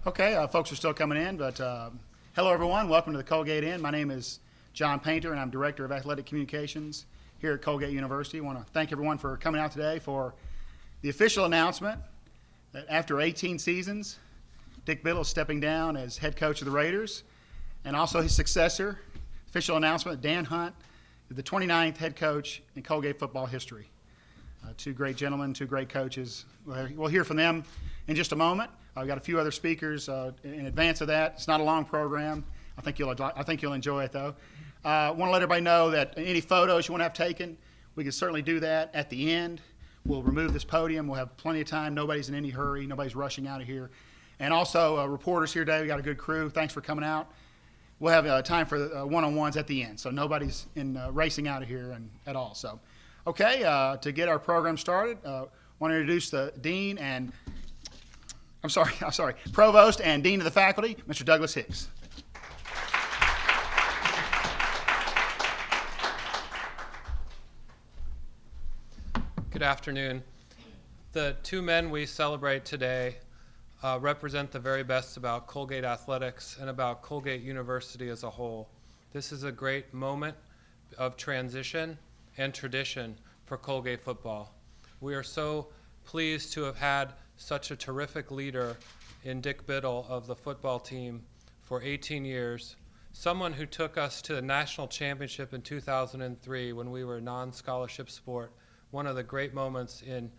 Okay, folks are still coming in, but hello everyone. Welcome to the Colgate Inn. My name is John Painter, and I'm Director of Athletic Communications here at Colgate University. I want to thank everyone for coming out today for the official announcement that after 18 seasons, Dick Biddle is stepping down as head coach of the Raiders, and also his successor. Official announcement, Dan Hunt, the 29th head coach in Colgate football history. Two great gentlemen, two great coaches. We'll hear from them in just a moment. I've got a few other speakers in advance of that. It's not a long program. I think you'll enjoy it, though. I want to let everybody know that any photos you want to have taken, we can certainly do that at the end. We'll remove this podium. We'll have plenty of time. Nobody's in any hurry. Nobody's rushing out of here. And also, reporters here today. We got a good crew. Thanks for coming out. We'll have time for one-on-ones at the end, so nobody's racing out of here at all. So, okay, to get our program started, I want to introduce the dean and Provost and Dean of the Faculty, Mr. Douglas Hicks. Good afternoon. The two men we celebrate today represent the very best about Colgate athletics and about Colgate University as a whole. This is a great moment of transition and tradition for Colgate football. We are so pleased to have had such a terrific leader in Dick Biddle of the football team for 18 years, someone who took us to the national championship in 2003 when we were a non-scholarship sport, one of the great moments in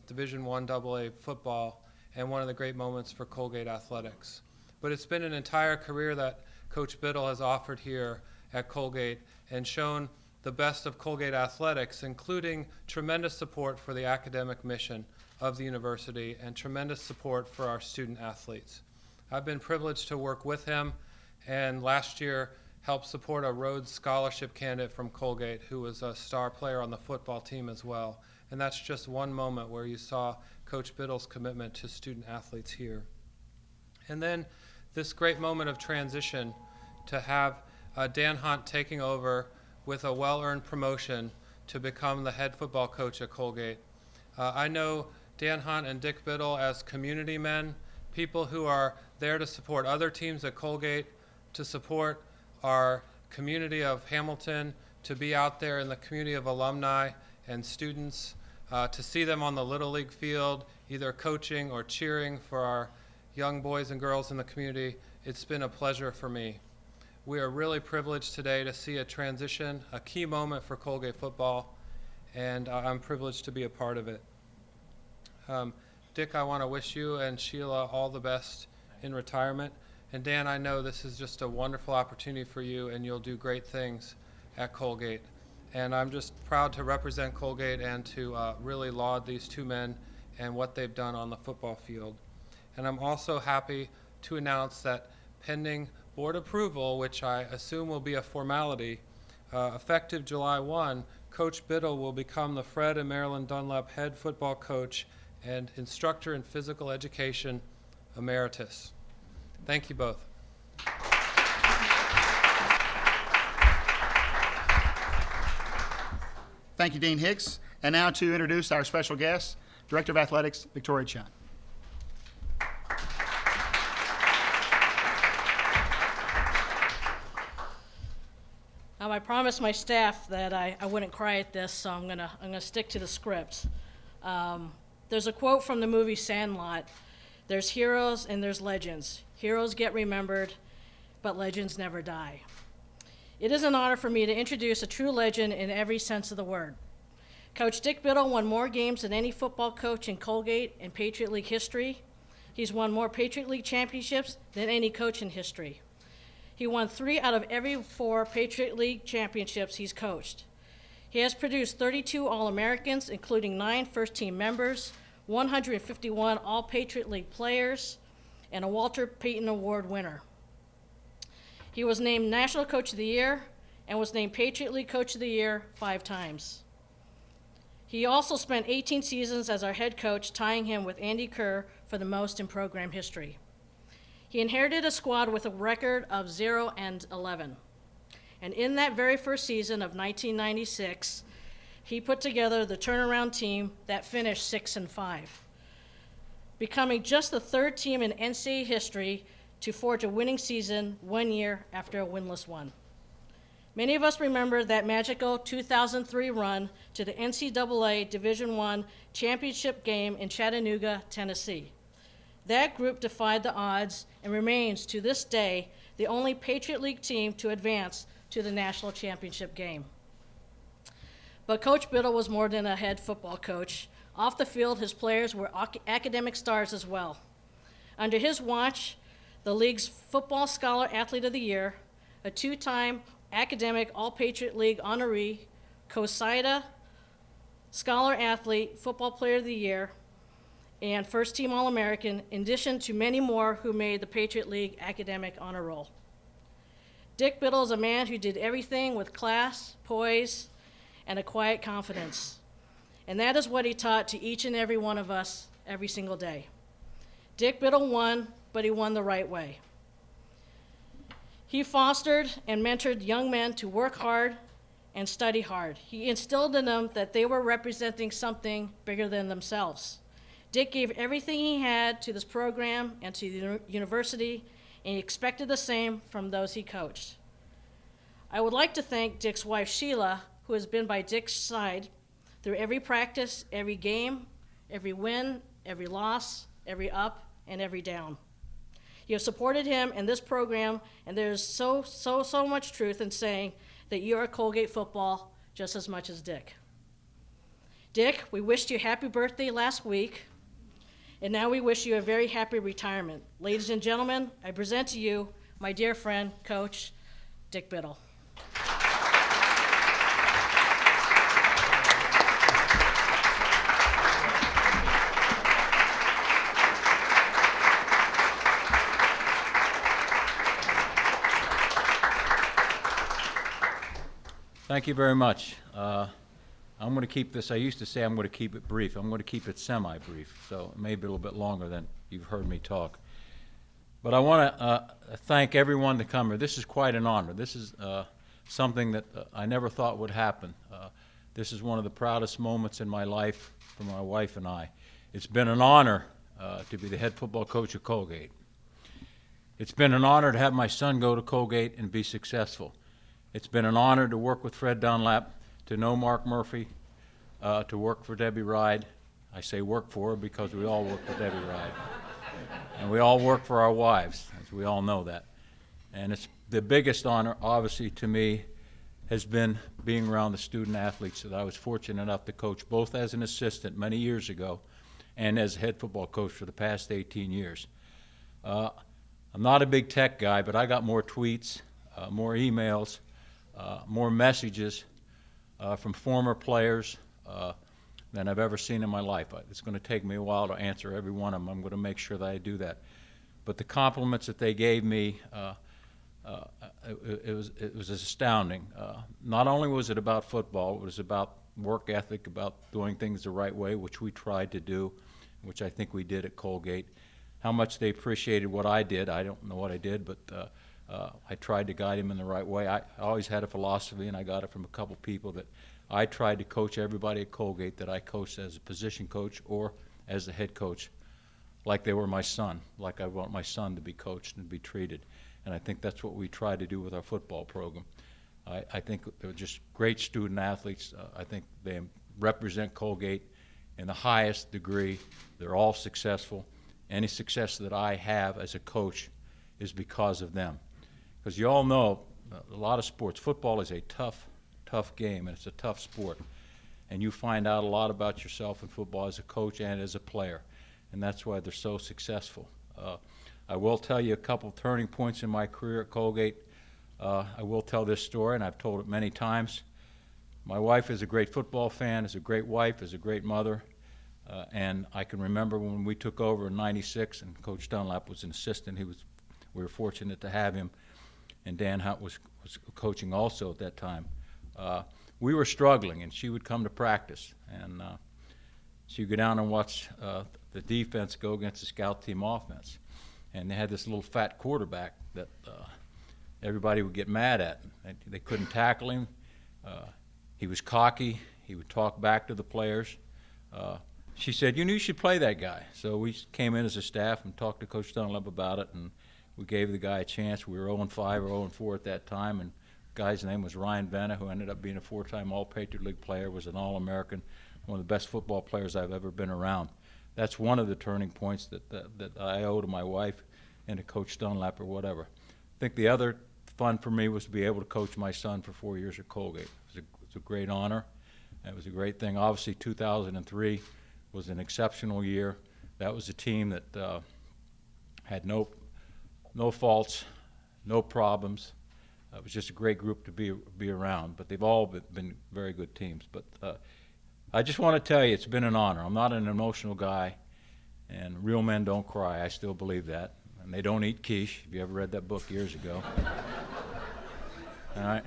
Division I AA football and one of the great moments for Colgate athletics. But it's been an entire career that Coach Biddle has offered here at Colgate and shown the best of Colgate athletics, including tremendous support for the academic mission of the university and tremendous support for our student athletes. I've been privileged to work with him and last year helped support a Rhodes Scholarship candidate from Colgate who was a star player on the football team as well. And that's just one moment where you saw Coach Biddle's commitment to student athletes here. And then this great moment of transition to have Dan Hunt taking over with a well-earned promotion to become the head football coach at Colgate. I know Dan Hunt and Dick Biddle as community men, people who are there to support other teams at Colgate, to support our community of Hamilton, to be out there in the community of alumni and students, to see them on the Little League field, either coaching or cheering for our young boys and girls in the community. It's been a pleasure for me. We are really privileged today to see a transition, a key moment for Colgate football, and I'm privileged to be a part of it. Dick, I want to wish you and Sheila all the best in retirement. And Dan, I know this is just a wonderful opportunity for you and you'll do great things at Colgate. And I'm just proud to represent Colgate and to really laud these two men and what they've done on the football field. And I'm also happy to announce that pending board approval, which I assume will be a formality, effective July 1, Coach Biddle will become the Fred and Marilyn Dunlap head football coach and instructor in physical education emeritus. Thank you both. Thank you, Dean Hicks. And now to introduce our special guest, Director of Athletics, Victoria Chun. I promised my staff that I wouldn't cry at this, so I'm gonna stick to the script. There's a quote from the movie Sandlot. There's heroes and there's legends. Heroes get remembered, but legends never die. It is an honor for me to introduce a true legend in every sense of the word. Coach Dick Biddle won more games than any football coach in Colgate and Patriot League history. He's won more Patriot League championships than any coach in history. He won 3 out of every 4 Patriot League championships he's coached. He has produced 32 All-Americans, including 9 first-team members, 151 All-Patriot League players, and a Walter Payton Award winner. He was named National Coach of the Year and was named Patriot League Coach of the Year 5 times. He also spent 18 seasons as our head coach, tying him with Andy Kerr for the most in program history. He inherited a squad with a record of 0-11. And in that very first season of 1996, he put together the turnaround team that finished 6-5. becoming just the third team in NCAA history to forge a winning season 1 year after a winless one. Many of us remember that magical 2003 run to the NCAA Division I championship game in Chattanooga, Tennessee. That group defied the odds and remains to this day the only Patriot League team to advance to the national championship game. But Coach Biddle was more than a head football coach. Off the field, his players were academic stars as well. Under his watch, the league's Football Scholar Athlete of the Year, a two-time academic All-Patriot League honoree, COSIDA Scholar Athlete, Football Player of the Year, and first-team All-American, in addition to many more who made the Patriot League academic honor roll. Dick Biddle is a man who did everything with class, poise, and a quiet confidence. And that is what he taught to each and every one of us every single day. Dick Biddle won, but he won the right way. He fostered and mentored young men to work hard and study hard. He instilled in them that they were representing something bigger than themselves. Dick gave everything he had to this program and to the university, and he expected the same from those he coached. I would like to thank Dick's wife, Sheila, who has been by Dick's side through every practice, every game, every win, every loss, every up, and every down. You have supported him in this program, and there's so much truth in saying that you are Colgate football just as much as Dick. Dick, we wished you happy birthday last week, and now we wish you a very happy retirement. Ladies and gentlemen, I present to you my dear friend, Coach Dick Biddle. Thank you very much. I'm going to keep this, I used to say I'm going to keep it brief. I'm going to keep it semi-brief, so it may be a little bit longer than you've heard me talk. But I want to thank everyone to come here. This is quite an honor. This is something that I never thought would happen. This is one of the proudest moments in my life for my wife and I. It's been an honor to be the head football coach of Colgate. It's been an honor to have my son go to Colgate and be successful. It's been an honor to work with Fred Dunlap, to know Mark Murphy, to work for Debbie Ride. I say work for her because we all work for Debbie Ride. And we all work for our wives, as we all know that. And it's the biggest honor, obviously, to me, has been being around the student athletes that I was fortunate enough to coach, both as an assistant many years ago and as a head football coach for the past 18 years. I'm not a big tech guy, but I got more tweets, more emails, more messages from former players than I've ever seen in my life. It's going to take me a while to answer every one of them. I'm going to make sure that I do that. But the compliments that they gave me, it was astounding. Not only was it about football, it was about work ethic, about doing things the right way, which we tried to do, which I think we did at Colgate. How much they appreciated what I did, I don't know what I did, but I tried to guide him in the right way. I always had a philosophy, and I got it from a couple people, that I tried to coach everybody at Colgate that I coached as a position coach or as the head coach like they were my son, like I want my son to be coached and be treated. And I think that's what we try to do with our football program. I think they're just great student athletes. I think they represent Colgate in the highest degree. They're all successful. Any success that I have as a coach is because of them. Because you all know, a lot of sports, football is a tough game, and it's a tough sport. And you find out a lot about yourself in football as a coach and as a player. And that's why they're so successful. I will tell you a couple turning points in my career at Colgate. I will tell this story, and I've told it many times. My wife is a great football fan, is a great wife, is a great mother. And I can remember when we took over in '96, and Coach Dunlap was an assistant. We were fortunate to have him, and Dan Hunt was coaching also at that time. We were struggling, and she would come to practice, and she would go down and watch the defense go against the scout team offense. And they had this little fat quarterback that everybody would get mad at. They couldn't tackle him. He was cocky. He would talk back to the players. she said, you should play that guy. So we came in as a staff and talked to Coach Dunlap about it, and we gave the guy a chance. We were 0-5 or 0-4 at that time, and the guy's name was Ryan Venna, who ended up being a 4-time All-Patriot League player, was an All-American, one of the best football players I've ever been around. That's one of the turning points that I owe to my wife and to Coach Dunlap or whatever. I think the other fun for me was to be able to coach my son for 4 years at Colgate. It was a great honor. It was a great thing. Obviously, 2003 was an exceptional year. That was a team that had no faults, no problems. It was just a great group to be around. But they've all been very good teams. But I just want to tell you, it's been an honor. I'm not an emotional guy, and real men don't cry. I still believe that. And they don't eat quiche, if you ever read that book years ago. All right?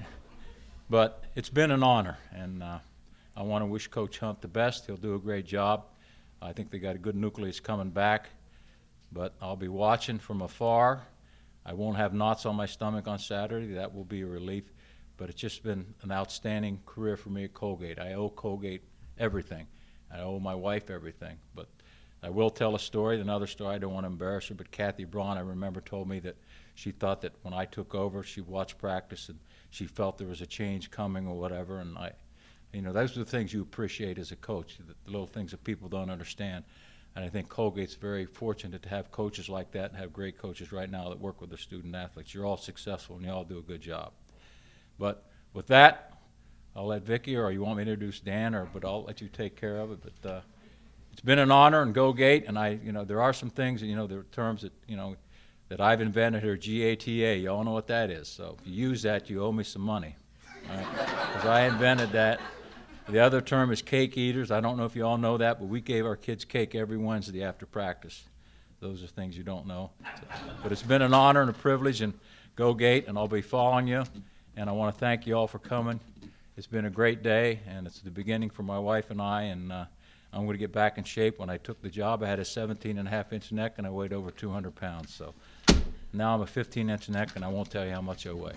But it's been an honor, and I want to wish Coach Hunt the best. He'll do a great job. I think they got a good nucleus coming back, but I'll be watching from afar. I won't have knots on my stomach on Saturday. That will be a relief. But it's just been an outstanding career for me at Colgate. I owe Colgate everything. I owe my wife everything. But I will tell a story, another story. I don't want to embarrass her, but Kathy Braun, I remember, told me that she thought that when I took over, she watched practice and she felt there was a change coming or whatever. And those are the things you appreciate as a coach, the little things that people don't understand. And I think Colgate's very fortunate to have coaches like that and have great coaches right now that work with their student athletes. You're all successful and you all do a good job. But with that, I'll let Vicki, or you want me to introduce Dan, but I'll let you take care of it. But it's been an honor, and Colgate, and there are some things, there are terms that I've invented here, GATA. You all know what that is. So if you use that, you owe me some money, because I invented that. The other term is cake eaters. I don't know if you all know that, but we gave our kids cake every Wednesday after practice. Those are things you don't know. But it's been an honor and a privilege, and Colgate, and I'll be following you. And I want to thank you all for coming. It's been a great day, and it's the beginning for my wife and I, and I'm going to get back in shape. When I took the job, I had a 17.5-inch neck, and I weighed over 200 pounds. So now I'm a 15-inch neck, and I won't tell you how much I weigh.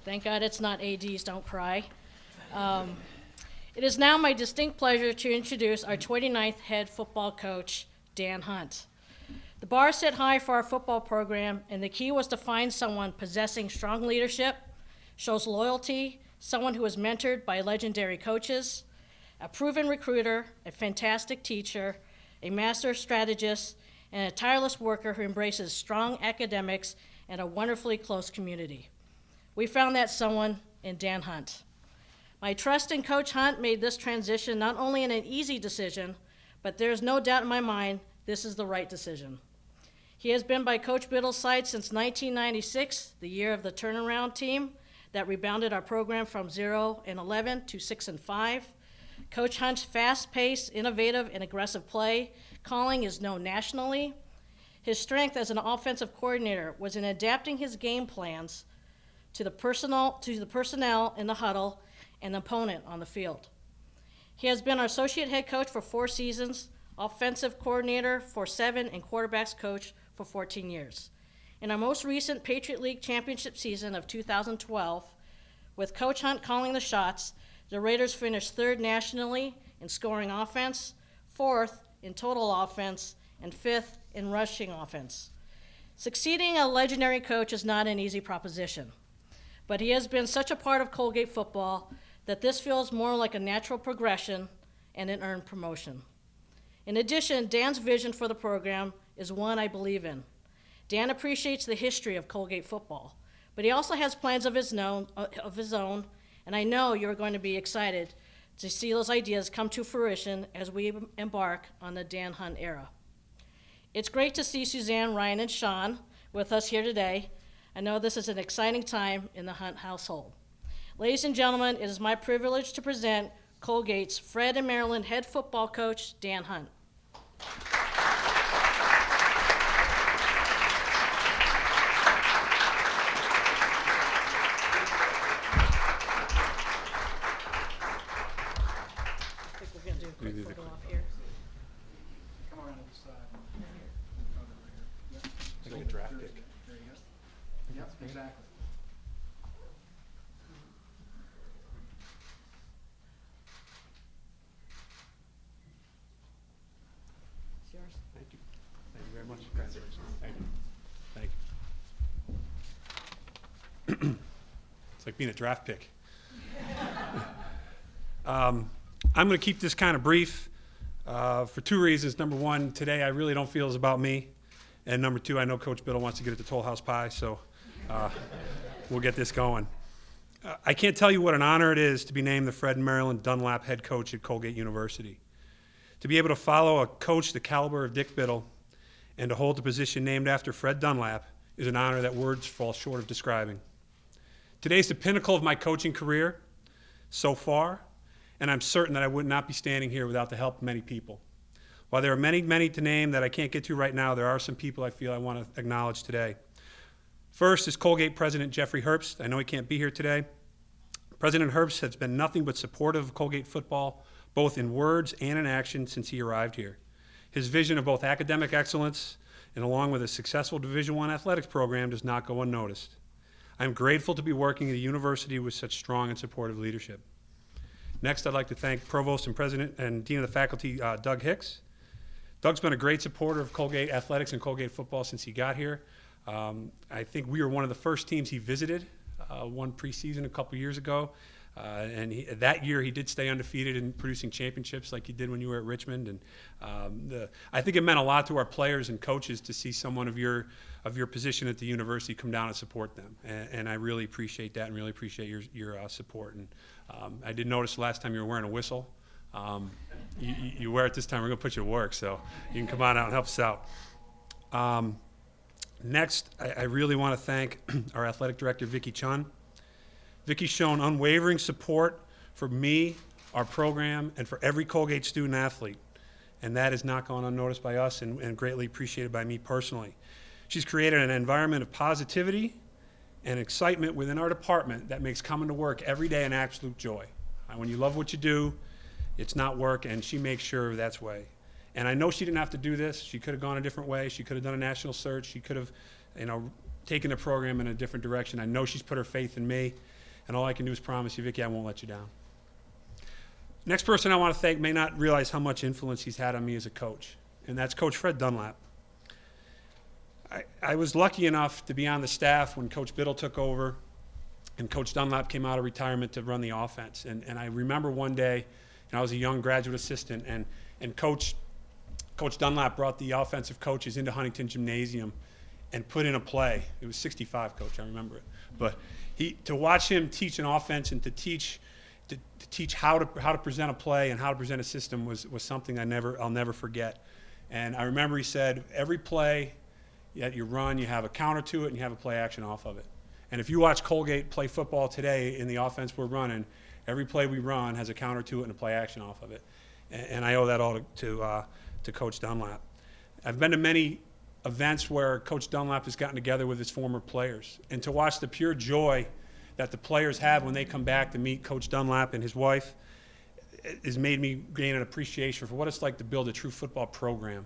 Thank God it's not ADs, don't cry. It is now my distinct pleasure to introduce our 29th head football coach, Dan Hunt. The bar set high for our football program, and the key was to find someone possessing strong leadership, shows loyalty, someone who was mentored by legendary coaches, a proven recruiter, a fantastic teacher, a master strategist, and a tireless worker who embraces strong academics and a wonderfully close community. We found that someone in Dan Hunt. My trust in Coach Hunt made this transition not only an easy decision, but there's no doubt in my mind this is the right decision. He has been by Coach Biddle's side since 1996, the year of the turnaround team that rebounded our program from 0-11 to 6-5. Coach Hunt's fast-paced, innovative, and aggressive play calling is known nationally. His strength as an offensive coordinator was in adapting his game plans to the personnel in the huddle and the opponent on the field. He has been our associate head coach for 4 seasons, offensive coordinator for 7, and quarterbacks coach for 14 years. In our most recent Patriot League championship season of 2012, with Coach Hunt calling the shots, the Raiders finished 3rd nationally in scoring offense, 4th in total offense, and 5th in rushing offense. Succeeding a legendary coach is not an easy proposition, but he has been such a part of Colgate football that this feels more like a natural progression and an earned promotion. In addition, Dan's vision for the program is one I believe in. Dan appreciates the history of Colgate football, but he also has plans of his own, and I know you're going to be excited to see those ideas come to fruition as we embark on the Dan Hunt era. It's great to see Suzanne, Ryan, and Sean with us here today. I know this is an exciting time in the Hunt household. Ladies and gentlemen, it is my privilege to present Colgate's Fred and Maryland head football coach, Dan Hunt. quick photo off here. Come around to the side. Like a draft pick. There you go. Yep, exactly. It's yours. Thank you. Thank you very much. Congratulations. Thank you. Thank you. It's like being a draft pick. I'm going to keep this kind of brief for two reasons. Number one, today I really don't feel it's about me. And number two, I know Coach Biddle wants to get at the Toll House Pie, so we'll get this going. I can't tell you what an honor it is to be named the Fred and Marilyn Dunlap head coach at Colgate University. To be able to follow a coach the caliber of Dick Biddle and to hold the position named after Fred Dunlap is an honor that words fall short of describing. Today's the pinnacle of my coaching career so far, and I'm certain that I would not be standing here without the help of many people. While there are many, many to name that I can't get to right now, there are some people I feel I want to acknowledge today. First is Colgate President Jeffrey Herbst. I know he can't be here today. President Herbst has been nothing but supportive of Colgate football, both in words and in action, since he arrived here. His vision of both academic excellence and along with a successful Division I athletics program does not go unnoticed. I'm grateful to be working at a university with such strong and supportive leadership. Next, I'd like to thank Provost and President and Dean of the Faculty, Doug Hicks. Doug's been a great supporter of Colgate athletics and Colgate football since he got here. I think we were one of the first teams he visited, one preseason a couple years ago. And that year he did stay undefeated in producing championships like he did when you were at Richmond. And I think it meant a lot to our players and coaches to see someone of your position at the university come down and support them. And I really appreciate that and really appreciate your support. And I did notice last time you were wearing a whistle. You wear it this time, we're going to put you to work, so you can come on out and help us out. Next, I really want to thank our athletic director, Vicki Chun. Vicki's shown unwavering support for me, our program, and for every Colgate student athlete, and that has not gone unnoticed by us and greatly appreciated by me personally. She's created an environment of positivity and excitement within our department that makes coming to work every day an absolute joy. When you love what you do, it's not work, and she makes sure that's way. And I know she didn't have to do this. She could have gone a different way. She could have done a national search. She could have, taken the program in a different direction. I know she's put her faith in me, and all I can do is promise you, Vicki, I won't let you down. Next person I want to thank may not realize how much influence he's had on me as a coach, and that's Coach Fred Dunlap. I was lucky enough to be on the staff when Coach Biddle took over and Coach Dunlap came out of retirement to run the offense. And I remember one day, I was a young graduate assistant, and Coach Dunlap brought the offensive coaches into Huntington Gymnasium and put in a play. It was 65, Coach, I remember it. But to watch him teach an offense and to teach how to present a play and how to present a system was something I'll never forget. And I remember he said, every play that you run, you have a counter to it and you have a play action off of it. And if you watch Colgate play football today in the offense we're running, every play we run has a counter to it and a play action off of it. And I owe that all to Coach Dunlap. I've been to many events where Coach Dunlap has gotten together with his former players. And to watch the pure joy that the players have when they come back to meet Coach Dunlap and his wife has made me gain an appreciation for what it's like to build a true football program.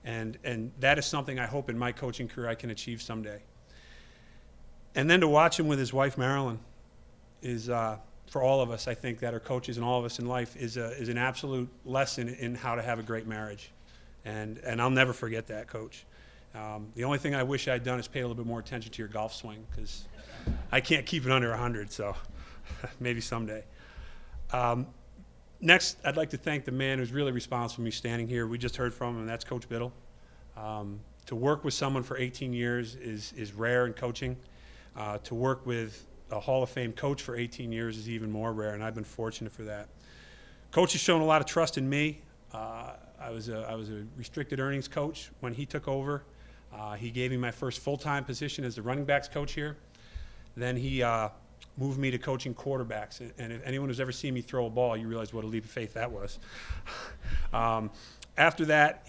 And that is something I hope in my coaching career I can achieve someday. And then to watch him with his wife, Marilyn, is, for all of us, I think, that are coaches and all of us in life, is an absolute lesson in how to have a great marriage. And I'll never forget that, Coach. The only thing I wish I'd done is pay a little bit more attention to your golf swing, because I can't keep it under 100, so maybe someday. Next, I'd like to thank the man who's really responsible for me standing here. We just heard from him, and that's Coach Biddle. To work with someone for 18 years is rare in coaching. To work with a Hall of Fame coach for 18 years is even more rare, and I've been fortunate for that. Coach has shown a lot of trust in me. I was a restricted earnings coach when he took over. He gave me my first full-time position as the running backs coach here. Then he moved me to coaching quarterbacks. And if anyone who's ever seen me throw a ball, you realize what a leap of faith that was. After that,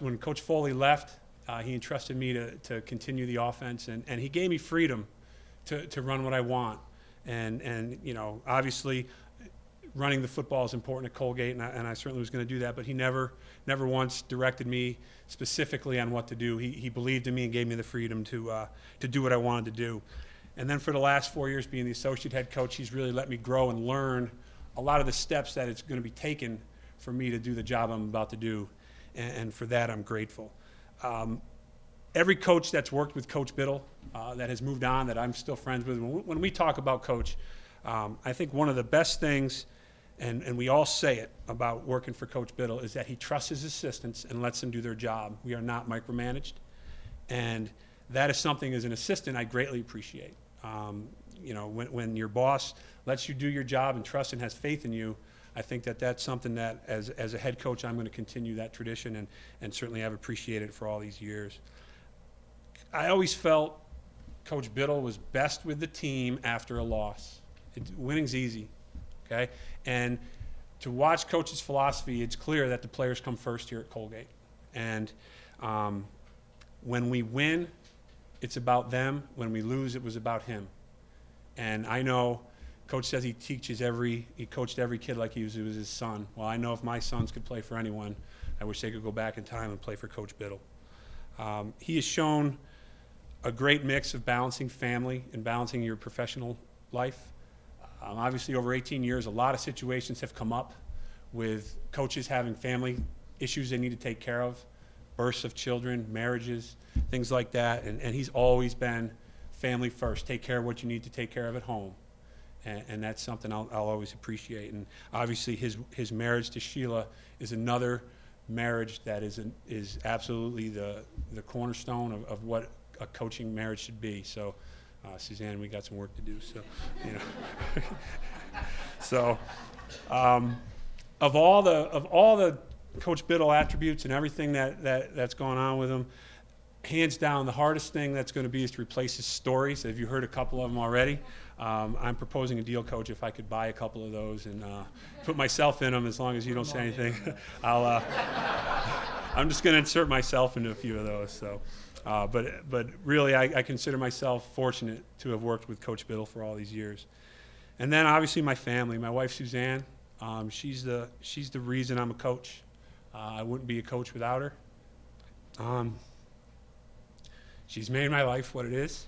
when Coach Foley left, he entrusted me to continue the offense. And he gave me freedom to run what I want. And obviously, running the football is important at Colgate, and I certainly was going to do that, but he never once directed me specifically on what to do. He believed in me and gave me the freedom to do what I wanted to do. And then for the last 4 years being the associate head coach, he's really let me grow and learn a lot of the steps that it's going to be taken for me to do the job I'm about to do, and for that I'm grateful. Every coach that's worked with Coach Biddle that has moved on, that I'm still friends with, when we talk about Coach, I think one of the best things, and we all say it about working for Coach Biddle, is that he trusts his assistants and lets them do their job. We are not micromanaged, and that is something as an assistant I greatly appreciate. When your boss lets you do your job and trusts and has faith in you, I think that that's something that as a head coach I'm going to continue that tradition, and certainly I've appreciated it for all these years. I always felt Coach Biddle was best with the team after a loss. Winning's easy, okay? And to watch Coach's philosophy, it's clear that the players come first here at Colgate. And when we win, it's about them. When we lose, it was about him. And I know Coach says he coached every kid like it was his son. Well, I know if my sons could play for anyone, I wish they could go back in time and play for Coach Biddle. He has shown a great mix of balancing family and balancing your professional life. Obviously, over 18 years, a lot of situations have come up with coaches having family issues they need to take care of, births of children, marriages, things like that. And he's always been family first. Take care of what you need to take care of at home. And that's something I'll always appreciate. And obviously, his marriage to Sheila is another marriage that is absolutely the cornerstone of what a coaching marriage should be. So, Suzanne, we got some work to do. So, so of all the Coach Biddle attributes and everything that's going on with him, hands down, the hardest thing that's going to be is to replace his stories. Have you heard a couple of them already? I'm proposing a deal, Coach, if I could buy a couple of those and put myself in them, as long as you don't say anything. I'm just going to insert myself into a few of those. So, but really, I consider myself fortunate to have worked with Coach Biddle for all these years. And then obviously my family, my wife Suzanne, she's the reason I'm a coach. I wouldn't be a coach without her. She's made my life what it is,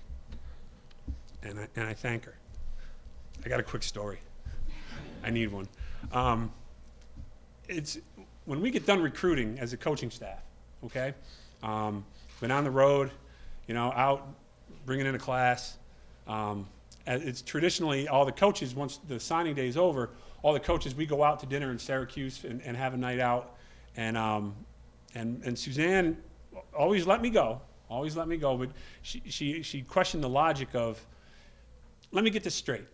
and I thank her. I got a quick story. I need one. It's when we get done recruiting as a coaching staff, okay? Been on the road, out bringing in a class. It's traditionally all the coaches, once the signing day is over, all the coaches, we go out to dinner in Syracuse and have a night out. And Suzanne always let me go. But she questioned the logic of, let me get this straight.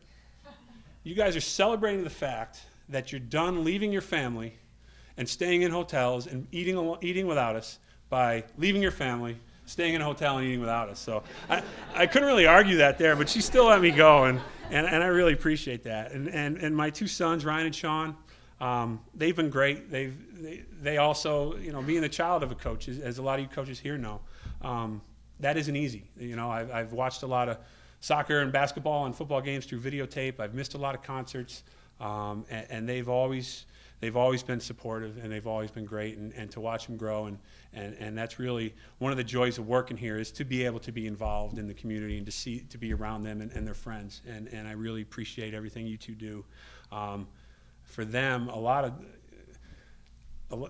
You guys are celebrating the fact that you're done leaving your family and staying in hotels and eating without us by leaving your family, staying in a hotel and eating without us. So I couldn't really argue that there, but she still let me go, and I really appreciate that. And my two sons, Ryan and Sean, they've been great. They also, being the child of a coach, as a lot of you coaches here know, that isn't easy. I've watched a lot of soccer and basketball and football games through videotape. I've missed a lot of concerts, and they've always been supportive, and they've always been great, and to watch them grow, and that's really one of the joys of working here, is to be able to be involved in the community and to be around them and their friends, and I really appreciate everything you two do. For them,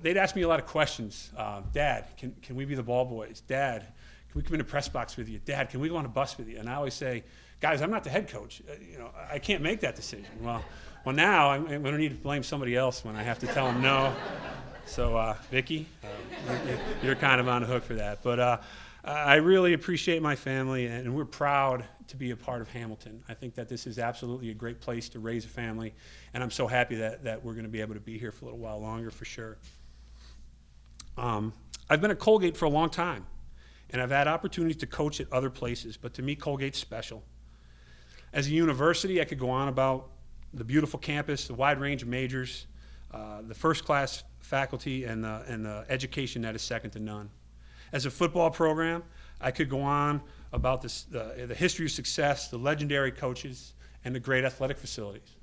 they'd ask me a lot of questions. Dad, can we be the ball boys? Dad, can we come in the press box with you? Dad, can we go on a bus with you? And I always say, guys, I'm not the head coach. I can't make that decision. Well, now I'm going to need to blame somebody else when I have to tell them no. So, Vicki, you're kind of on the hook for that. But I really appreciate my family, and we're proud to be a part of Hamilton. I think that this is absolutely a great place to raise a family, and I'm so happy that we're going to be able to be here for a little while longer, for sure. I've been at Colgate for a long time, and I've had opportunities to coach at other places, but to me, Colgate's special. As a university, I could go on about the beautiful campus, the wide range of majors, the first-class faculty, and the education that is second to none. As a football program, I could go on about the history of success, the legendary coaches, and the great athletic facilities.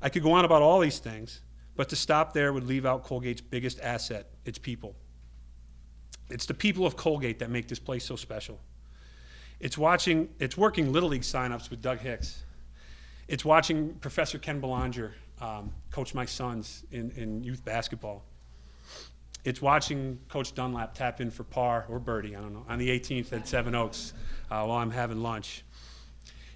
I could go on about all these things, but to stop there would leave out Colgate's biggest asset, its people. It's the people of Colgate that make this place so special. It's working Little League signups with Doug Hicks. It's watching Professor Ken Belanger coach my sons in youth basketball. It's watching Coach Dunlap tap in for par or birdie, I don't know, on the 18th at Seven Oaks while I'm having lunch.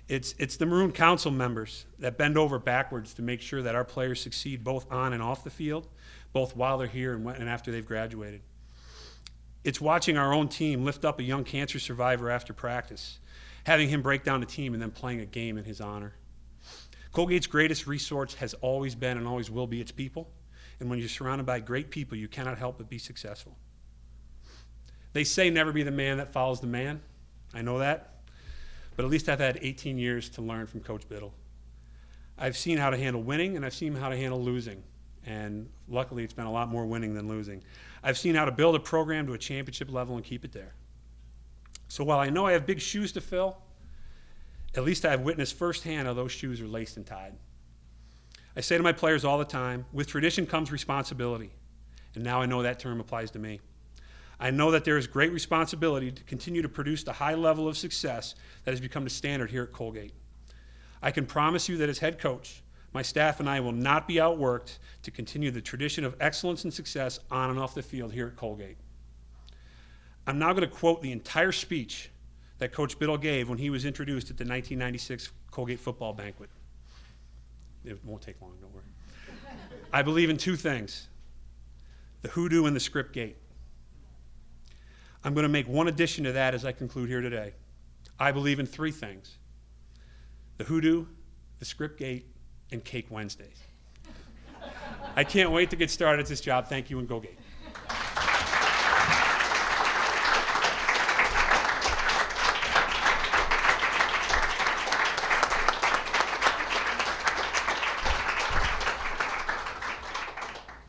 It's the Maroon Council members that bend over backwards to make sure that our players succeed both on and off the field, both while they're here and after they've graduated. It's watching our own team lift up a young cancer survivor after practice, having him break down the team and then playing a game in his honor. Colgate's greatest resource has always been and always will be its people. And when you're surrounded by great people, you cannot help but be successful. They say never be the man that follows the man. I know that. But at least I've had 18 years to learn from Coach Biddle. I've seen how to handle winning, and I've seen how to handle losing. And luckily, it's been a lot more winning than losing. I've seen how to build a program to a championship level and keep it there. So while I know I have big shoes to fill, at least I have witnessed firsthand how those shoes are laced and tied. I say to my players all the time, with tradition comes responsibility. And now I know that term applies to me. I know that there is great responsibility to continue to produce the high level of success that has become the standard here at Colgate. I can promise you that as head coach, my staff and I will not be outworked to continue the tradition of excellence and success on and off the field here at Colgate. I'm now going to quote the entire speech that Coach Biddle gave when he was introduced at the 1996 Colgate football banquet. It won't take long, don't worry. I believe in two things, the hoodoo and the script gate. I'm going to make one addition to that as I conclude here today. I believe in three things, the hoodoo, the script gate, and Cake Wednesdays. I can't wait to get started at this job. Thank you, and go Gate.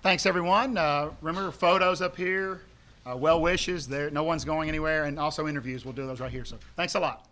Thanks, everyone. Remember, photos up here, well wishes. There, no one's going anywhere, and also interviews. We'll do those right here. So thanks a lot.